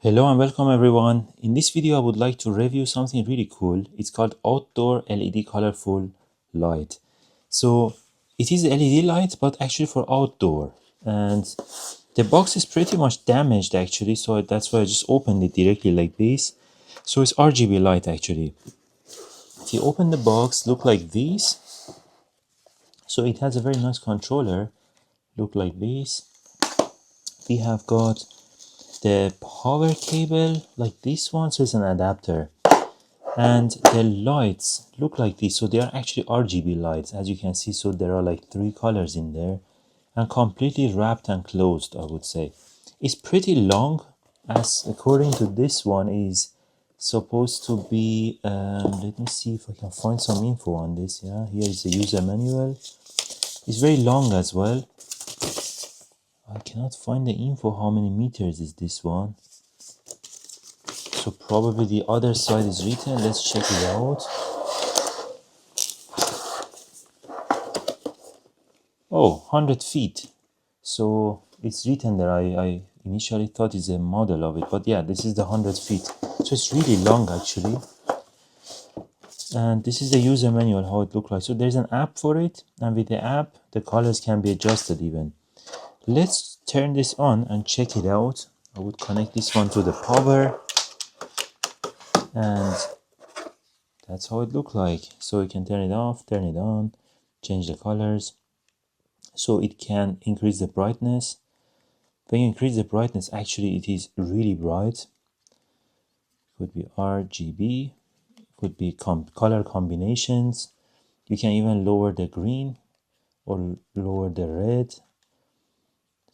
Hello and welcome everyone. In this video I would like to review something really cool. It's called outdoor LED colorful light. So it is LED light but actually for outdoor, and the box is pretty much damaged actually, so that's why I just opened it directly like this. So it's RGB light actually. If you open the box, look like this. So it has a very nice controller, look like this. We have got the power cable like this one, so it's an adapter, and the lights look like this. So they are actually RGB lights, as you can see. So there are like 3 colors in there and completely wrapped and closed. I would say it's pretty long, as according to this one is supposed to be let me see if I can find some info on this. Yeah, here is the user manual. It's very long as well. I cannot find the info how many meters is this one. So probably the other side is written. Let's check it out. Oh, 100 feet. So it's written there. I initially thought it's a model of it, but yeah, this is the 100 feet. So it's really long actually. And this is the user manual, how it looks like. So there's an app for it, and with the app, the colors can be adjusted even. Let's turn this on and check it out. I would connect this one to the power, and that's how it looks like. So you can turn it off, turn it on, change the colors. So it can increase the brightness. When you increase the brightness, actually it is really bright. Could be RGB, could be color combinations. You can even lower the green or lower the red.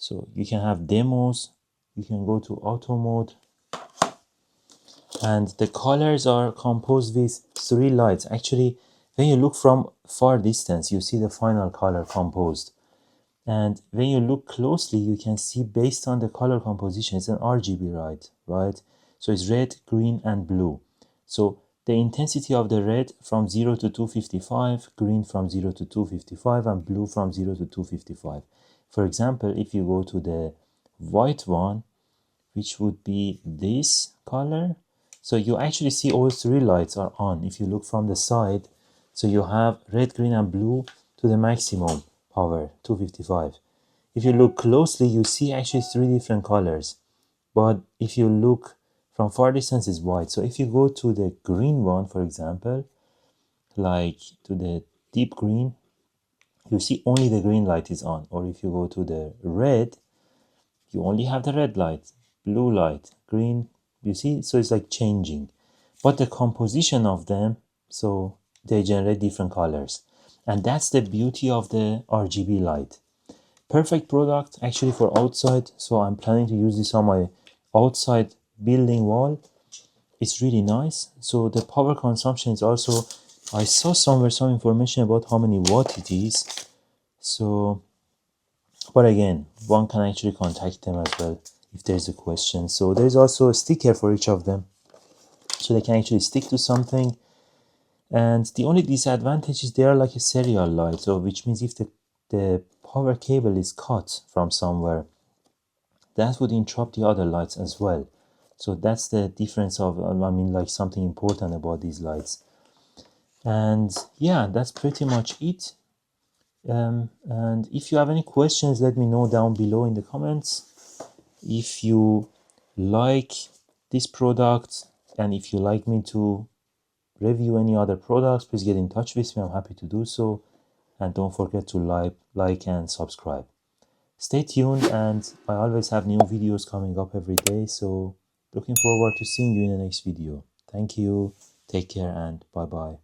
So you can have demos. You can go to auto mode. And the colors are composed with 3 lights. Actually, when you look from far distance, you see the final color composed. And when you look closely, you can see based on the color composition, it's an RGB light, right? So it's red, green, and blue. So the intensity of the red from 0 to 255, green from 0 to 255, and blue from 0 to 255. For example, if you go to the white one, which would be this color, so you actually see all 3 lights are on. If you look from the side, so you have red, green, and blue to the maximum power, 255. If you look closely, you see actually 3 different colors. But if you look from far distance, it's white. So if you go to the green one, for example, like to the deep green, you see only the green light is on. Or if you go to the red, you only have the red light, blue light, green. You see, so it's like changing. But the composition of them, so they generate different colors. And that's the beauty of the RGB light. Perfect product actually for outside. So I'm planning to use this on my outside building wall. It's really nice. So the power consumption is also, I saw somewhere some information about how many watt it is. So, but again, one can actually contact them as well if there's a question. So there's also a sticker for each of them, so they can actually stick to something. And the only disadvantage is they are like a serial light, so which means if the power cable is cut from somewhere, that would interrupt the other lights as well. So that's the difference of, I mean, like something important about these lights. And yeah, that's pretty much it. And if you have any questions, let me know down below in the comments. If you like this product, and if you like me to review any other products, please get in touch with me. I'm happy to do so. And don't forget to like and subscribe. Stay tuned, and I always have new videos coming up every day. So looking forward to seeing you in the next video. Thank you. Take care and bye bye.